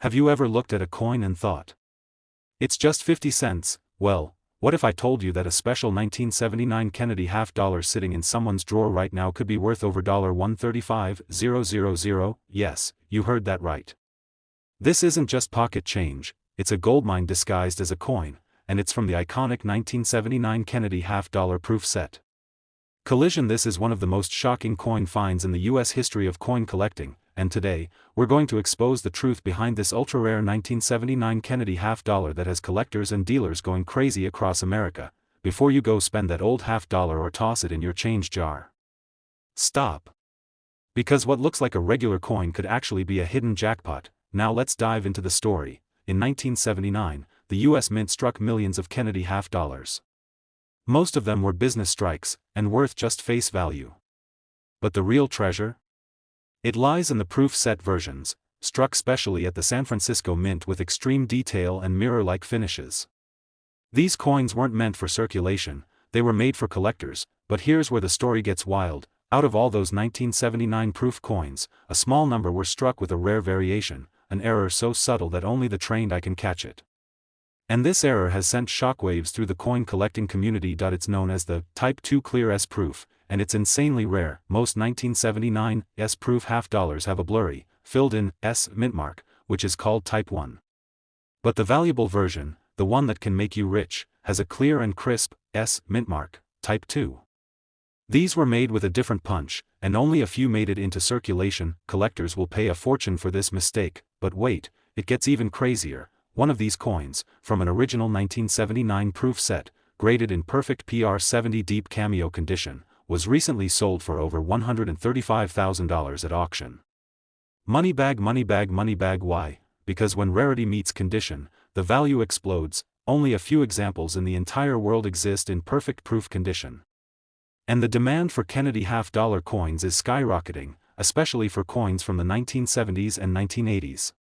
Have you ever looked at a coin and thought, it's just 50 cents, well, what if I told you that a special 1979 Kennedy half-dollar sitting in someone's drawer right now could be worth over $135,000? Yes, you heard that right. This isn't just pocket change, it's a goldmine disguised as a coin, and it's from the iconic 1979 Kennedy half-dollar proof set. Collision: this is one of the most shocking coin finds in the US history of coin collecting, and today, we're going to expose the truth behind this ultra-rare 1979 Kennedy half-dollar that has collectors and dealers going crazy across America. Before you go spend that old half-dollar or toss it in your change jar, stop. Because what looks like a regular coin could actually be a hidden jackpot. Now let's dive into the story. In 1979, the US Mint struck millions of Kennedy half-dollars. Most of them were business strikes, and worth just face value. But the real treasure? It lies in the proof set versions, struck specially at the San Francisco Mint with extreme detail and mirror-like finishes. These coins weren't meant for circulation, they were made for collectors, but here's where the story gets wild. Out of all those 1979 proof coins, a small number were struck with a rare variation, an error so subtle that only the trained eye can catch it. And this error has sent shockwaves through the coin collecting community. It's known as the Type 2 Clear S proof, and it's insanely rare. Most 1979 S proof half-dollars have a blurry, filled-in S mint mark, which is called Type 1. But the valuable version, the one that can make you rich, has a clear and crisp S mint mark, Type 2. These were made with a different punch, and only a few made it into circulation. Collectors will pay a fortune for this mistake, but wait, it gets even crazier. One of these coins, from an original 1979 proof set, graded in perfect PR70 deep cameo condition, was recently sold for over $135,000 at auction. Money bag, money bag, money bag. Why? Because when rarity meets condition, the value explodes. Only a few examples in the entire world exist in perfect proof condition. And the demand for Kennedy half-dollar coins is skyrocketing, especially for coins from the 1970s and 1980s.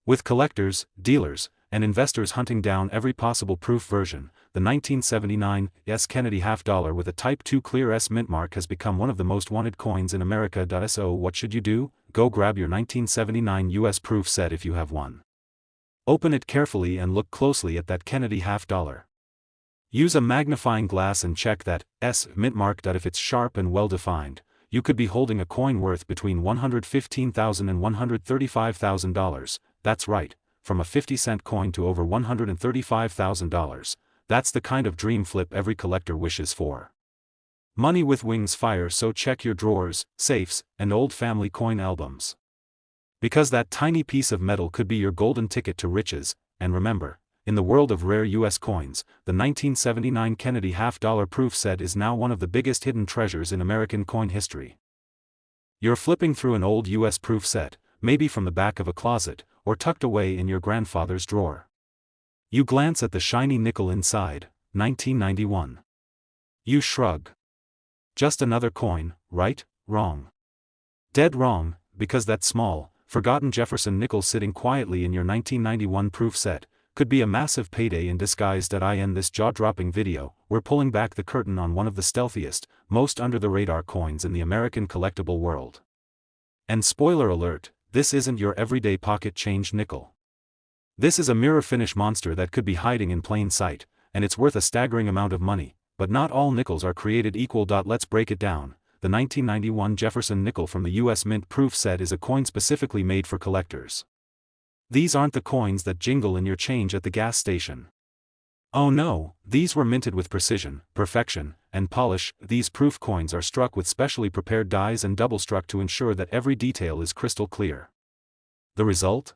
With collectors, dealers, and investors hunting down every possible proof version, the 1979 S Kennedy half-dollar with a Type 2 Clear S mint mark has become one of the most wanted coins in America. So what should you do? Go grab your 1979 US proof set if you have one. Open it carefully and look closely at that Kennedy half-dollar. Use a magnifying glass and check that S mint mark. If it's sharp and well-defined, you could be holding a coin worth between $115,000 and $135,000. That's right, from a 50-cent coin to over $135,000. That's the kind of dream flip every collector wishes for. Money with wings fire. So check your drawers, safes, and old family coin albums. Because that tiny piece of metal could be your golden ticket to riches. And remember, in the world of rare US coins, the 1979 Kennedy half-dollar proof set is now one of the biggest hidden treasures in American coin history. You're flipping through an old US proof set, maybe from the back of a closet, or tucked away in your grandfather's drawer. You glance at the shiny nickel inside, 1991. You shrug. Just another coin, right? Wrong. Dead wrong, because that small, forgotten Jefferson nickel sitting quietly in your 1991 proof set could be a massive payday in disguise. In this jaw-dropping video, we're pulling back the curtain on one of the stealthiest, most under-the-radar coins in the American collectible world. And spoiler alert, this isn't your everyday pocket change nickel. This is a mirror finish monster that could be hiding in plain sight, and it's worth a staggering amount of money. But not all nickels are created equal. Let's break it down. The 1991 Jefferson Nickel from the US Mint proof set is a coin specifically made for collectors. These aren't the coins that jingle in your change at the gas station. Oh no, these were minted with precision, perfection, and polish. These proof coins are struck with specially prepared dies and double-struck to ensure that every detail is crystal clear. The result?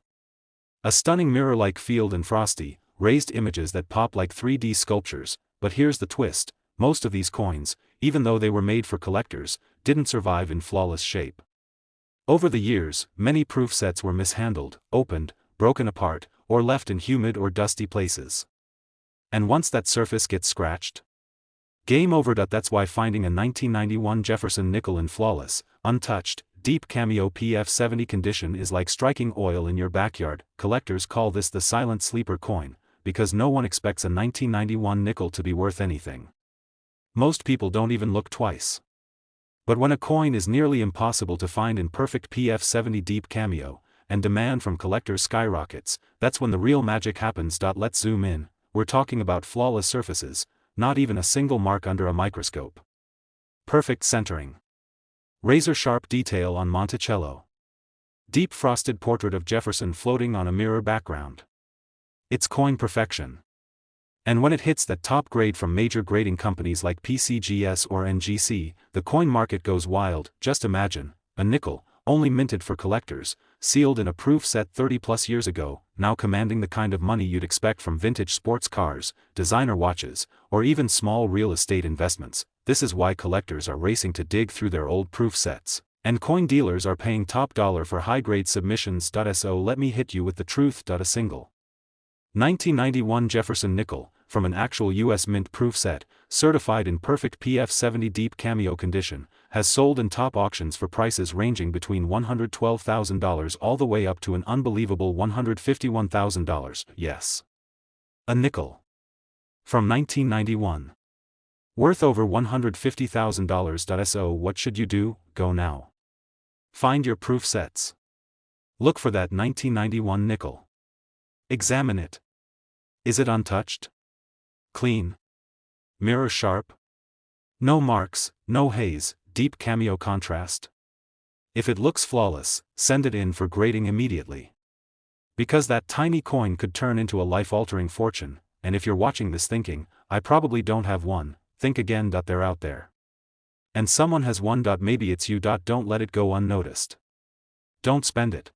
A stunning mirror-like field and frosty, raised images that pop like 3D sculptures. But here's the twist, most of these coins, even though they were made for collectors, didn't survive in flawless shape. Over the years, many proof sets were mishandled, opened, broken apart, or left in humid or dusty places. And once that surface gets scratched, game over. That's why finding a 1991 Jefferson Nickel in flawless, untouched, deep cameo PF70 condition is like striking oil in your backyard. Collectors call this the silent sleeper coin, because no one expects a 1991 nickel to be worth anything. Most people don't even look twice. But when a coin is nearly impossible to find in perfect PF70 deep cameo, and demand from collectors skyrockets. That's when the real magic happens. Let's zoom in. We're talking about flawless surfaces, not even a single mark under a microscope. Perfect centering. Razor-sharp detail on Monticello. Deep frosted portrait of Jefferson floating on a mirror background. It's coin perfection. And when it hits that top grade from major grading companies like PCGS or NGC, the coin market goes wild. Just imagine, a nickel, only minted for collectors, sealed in a proof set 30+ years ago, now commanding the kind of money you'd expect from vintage sports cars, designer watches, or even small real estate investments. This is why collectors are racing to dig through their old proof sets, and coin dealers are paying top dollar for high-grade submissions. So let me hit you with the truth. A single 1991 Jefferson Nickel, from an actual US Mint proof set, certified in perfect PF70 deep cameo condition, has sold in top auctions for prices ranging between $112,000 all the way up to an unbelievable $151,000. Yes. A nickel. From 1991. Worth over $150,000. So what should you do? Go now. Find your proof sets. Look for that 1991 nickel. Examine it. Is it untouched? Clean? Mirror sharp? No marks, no haze, deep cameo contrast? If it looks flawless, send it in for grading immediately. Because that tiny coin could turn into a life-altering fortune, and if you're watching this thinking, I probably don't have one, think again. They're out there. And someone has one. Maybe it's you. Don't let it go unnoticed. Don't spend it.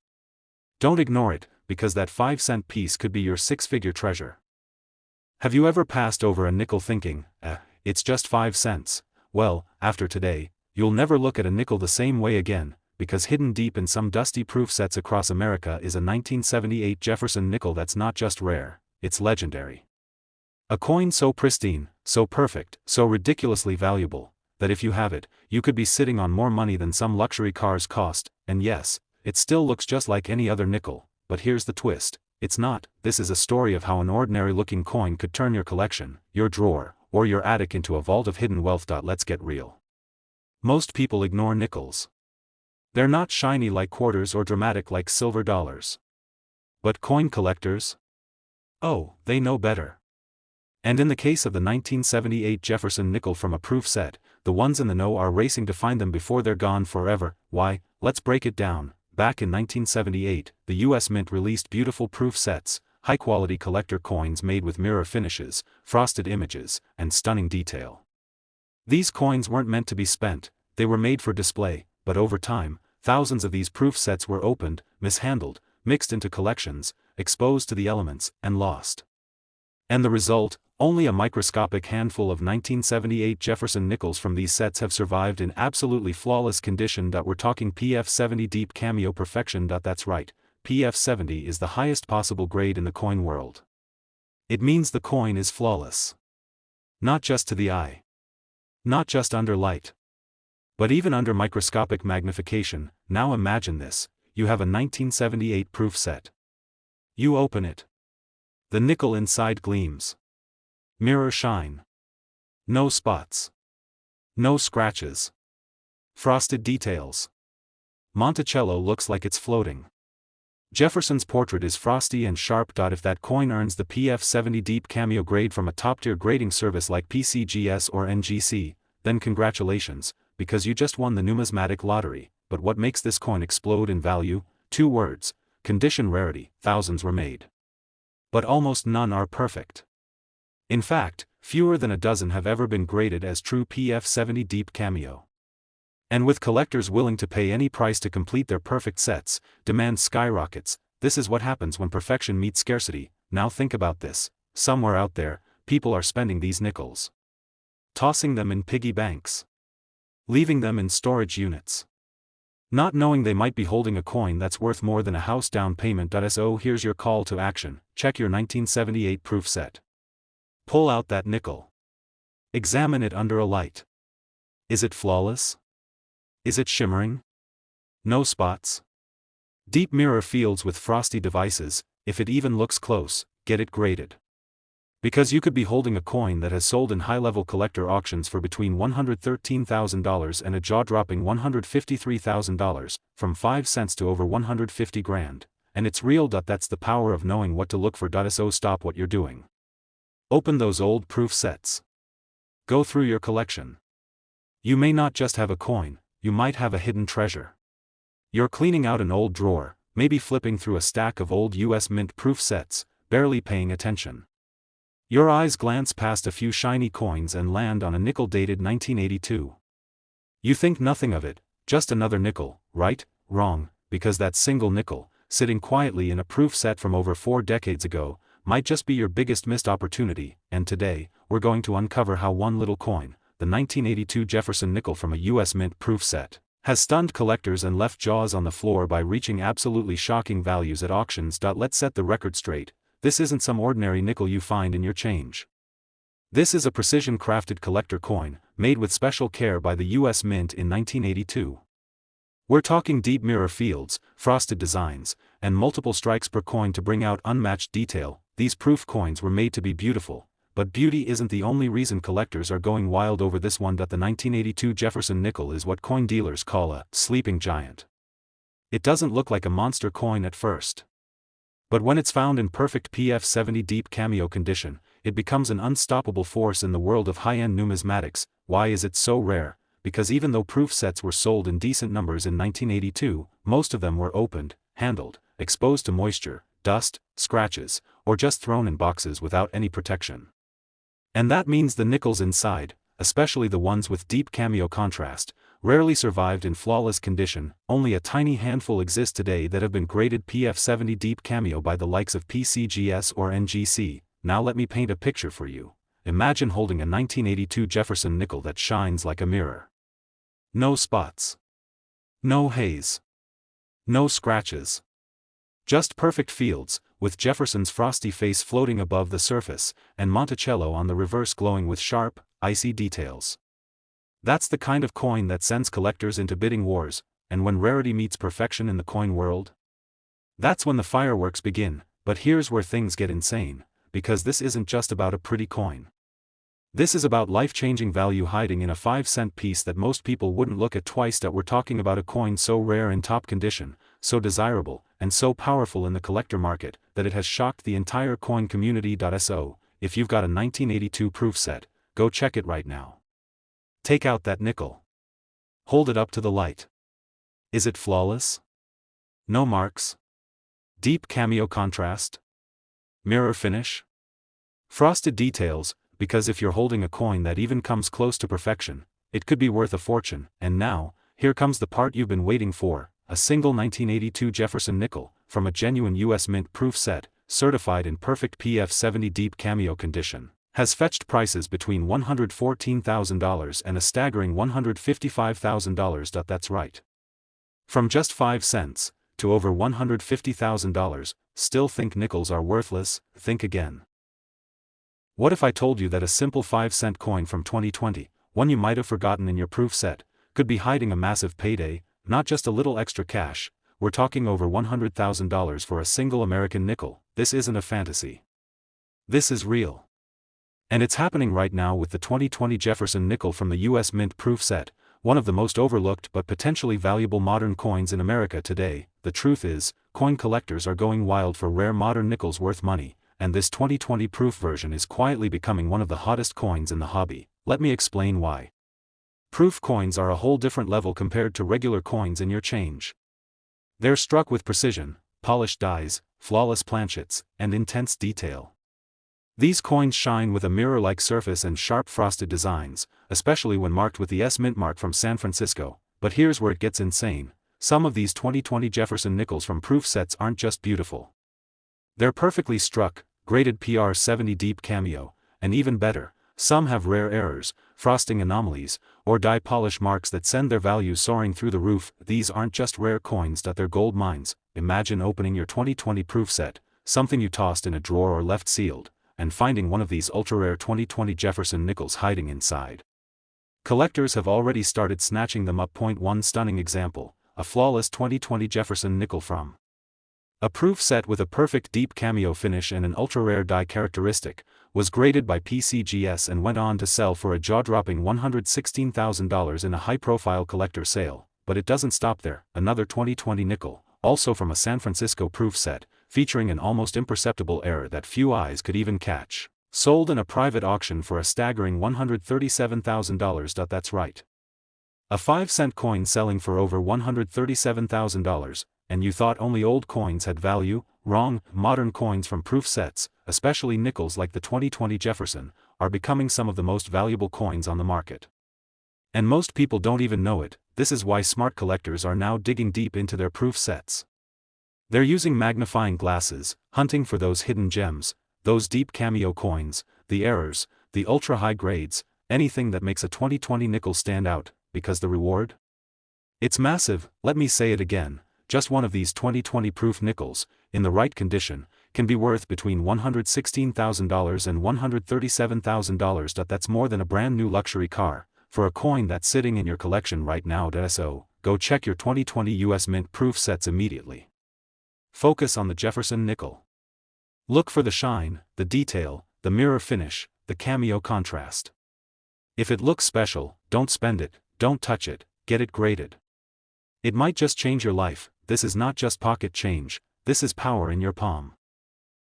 Don't ignore it, because that 5-cent piece could be your 6-figure treasure. Have you ever passed over a nickel thinking, it's just 5 cents? Well, after today, you'll never look at a nickel the same way again, because hidden deep in some dusty proof sets across America is a 1978 Jefferson nickel that's not just rare, it's legendary. A coin so pristine, so perfect, so ridiculously valuable, that if you have it, you could be sitting on more money than some luxury cars cost. And yes, it still looks just like any other nickel, but here's the twist. It's not. This is a story of how an ordinary-looking coin could turn your collection, your drawer, or your attic into a vault of hidden wealth. Let's get real. Most people ignore nickels. They're not shiny like quarters or dramatic like silver dollars. But coin collectors? Oh, they know better. And in the case of the 1978 Jefferson nickel from a proof set, the ones in the know are racing to find them before they're gone forever. Why? Let's break it down. Back in 1978, the US Mint released beautiful proof sets, high-quality collector coins made with mirror finishes, frosted images, and stunning detail. These coins weren't meant to be spent, they were made for display, but over time, thousands of these proof sets were opened, mishandled, mixed into collections, exposed to the elements, and lost. And the result? Only a microscopic handful of 1978 Jefferson nickels from these sets have survived in absolutely flawless condition. We're talking PF70 deep cameo perfection. That's right, PF70 is the highest possible grade in the coin world. It means the coin is flawless. Not just to the eye. Not just under light. But even under microscopic magnification. Now imagine this, you have a 1978 proof set. You open it. The nickel inside gleams. Mirror shine. No spots. No scratches. Frosted details. Monticello looks like it's floating. Jefferson's portrait is frosty and sharp. If that coin earns the PF70 deep cameo grade from a top-tier grading service like PCGS or NGC, then congratulations, because you just won the numismatic lottery. But what makes this coin explode in value? 2 words: condition rarity. Thousands were made. But almost none are perfect. In fact, fewer than a dozen have ever been graded as true PF70 deep cameo. And with collectors willing to pay any price to complete their perfect sets, demand skyrockets. This is what happens when perfection meets scarcity. Now think about this, somewhere out there, people are spending these nickels. Tossing them in piggy banks. Leaving them in storage units. Not knowing they might be holding a coin that's worth more than a house down payment. So here's your call to action, check your 1978 proof set. Pull out that nickel. Examine it under a light. Is it flawless? Is it shimmering? No spots? Deep mirror fields with frosty devices. If it even looks close, get it graded. Because you could be holding a coin that has sold in high-level collector auctions for between $113,000 and a jaw-dropping $153,000, from 5 cents to over 150 grand, and it's real. That's the power of knowing what to look for. So stop what you're doing. Open those old proof sets. Go through your collection. You may not just have a coin, you might have a hidden treasure. You're cleaning out an old drawer, maybe flipping through a stack of old US Mint proof sets, barely paying attention. Your eyes glance past a few shiny coins and land on a nickel dated 1982. You think nothing of it, just another nickel, right? Wrong, because that single nickel, sitting quietly in a proof set from over 4 decades ago, might just be your biggest missed opportunity. And today, we're going to uncover how one little coin, the 1982 Jefferson Nickel from a US Mint proof set, has stunned collectors and left jaws on the floor by reaching absolutely shocking values at auctions. Let's set the record straight. This isn't some ordinary nickel you find in your change. This is a precision-crafted collector coin, made with special care by the US Mint in 1982. We're talking deep mirror fields, frosted designs, and multiple strikes per coin to bring out unmatched detail. These proof coins were made to be beautiful, but beauty isn't the only reason collectors are going wild over this one. The 1982 Jefferson Nickel is what coin dealers call a sleeping giant. It doesn't look like a monster coin at first. But when it's found in perfect PF70 deep cameo condition, it becomes an unstoppable force in the world of high-end numismatics. Why is it so rare? Because even though proof sets were sold in decent numbers in 1982, most of them were opened, handled, exposed to moisture, dust, scratches, or just thrown in boxes without any protection. And that means the nickels inside, especially the ones with deep cameo contrast, rarely survived in flawless condition. Only a tiny handful exist today that have been graded PF70 deep cameo by the likes of PCGS or NGC. Now let me paint a picture for you. Imagine holding a 1982 Jefferson Nickel that shines like a mirror. No spots. No haze. No scratches. Just perfect fields, with Jefferson's frosty face floating above the surface, and Monticello on the reverse glowing with sharp, icy details. That's the kind of coin that sends collectors into bidding wars, and when rarity meets perfection in the coin world, that's when the fireworks begin. But here's where things get insane, because this isn't just about a pretty coin. This is about life-changing value hiding in a 5-cent piece that most people wouldn't look at twice. We're talking about a coin so rare in top condition, so desirable, and so powerful in the collector market, that it has shocked the entire coin community. So, if you've got a 1982 proof set, go check it right now. Take out that nickel. Hold it up to the light. Is it flawless? No marks? Deep cameo contrast? Mirror finish? Frosted details, because if you're holding a coin that even comes close to perfection, it could be worth a fortune. And now, here comes the part you've been waiting for. A single 1982 Jefferson Nickel, from a genuine US Mint proof set, certified in perfect PF70 deep cameo condition, has fetched prices between $114,000 and a staggering $155,000. That's right. From just 5 cents, to over $150,000, still think nickels are worthless? Think again. What if I told you that a simple 5-cent coin from 2020, one you might have forgotten in your proof set, could be hiding a massive payday? Not just a little extra cash, we're talking over $100,000 for a single American nickel. This isn't a fantasy. This is real. And it's happening right now with the 2020 Jefferson Nickel from the US Mint proof set, one of the most overlooked but potentially valuable modern coins in America today. The truth is, coin collectors are going wild for rare modern nickels worth money, and this 2020 proof version is quietly becoming one of the hottest coins in the hobby. Let me explain why. Proof coins are a whole different level compared to regular coins in your change. They're struck with precision, polished dies, flawless planchets, and intense detail. These coins shine with a mirror-like surface and sharp frosted designs, especially when marked with the S Mint mark from San Francisco. But here's where it gets insane. Some of these 2020 Jefferson Nickels from proof sets aren't just beautiful. They're perfectly struck, graded PR70 deep cameo, and even better, some have rare errors, frosting anomalies, or die polish marks that send their value soaring through the roof. These aren't just rare coins, they're gold mines. Imagine opening your 2020 proof set, something you tossed in a drawer or left sealed, and finding one of these ultra-rare 2020 Jefferson Nickels hiding inside. Collectors have already started snatching them up. One stunning example, a flawless 2020 Jefferson Nickel from a proof set with a perfect deep cameo finish and an ultra-rare die characteristic, was graded by PCGS and went on to sell for a jaw-dropping $116,000 in a high-profile collector sale. But it doesn't stop there. Another 2020 nickel, also from a San Francisco proof set, featuring an almost imperceptible error that few eyes could even catch, sold in a private auction for a staggering $137,000. That's right. A 5-cent coin selling for over $137,000, and you thought only old coins had value? Wrong. Modern coins from proof sets, especially nickels like the 2020 Jefferson, are becoming some of the most valuable coins on the market. And most people don't even know it. This is why smart collectors are now digging deep into their proof sets. They're using magnifying glasses, hunting for those hidden gems, those deep cameo coins, the errors, the ultra-high grades, anything that makes a 2020 nickel stand out, because the reward? It's massive. Let me say it again, just one of these 2020 proof nickels, in the right condition, can be worth between $116,000 and $137,000. That's more than a brand new luxury car, for a coin that's sitting in your collection right now. So, go check your 2020 US Mint proof sets immediately. Focus on the Jefferson Nickel. Look for the shine, the detail, the mirror finish, the cameo contrast. If it looks special, don't spend it, don't touch it, get it graded. It might just change your life. This is not just pocket change, this is power in your palm.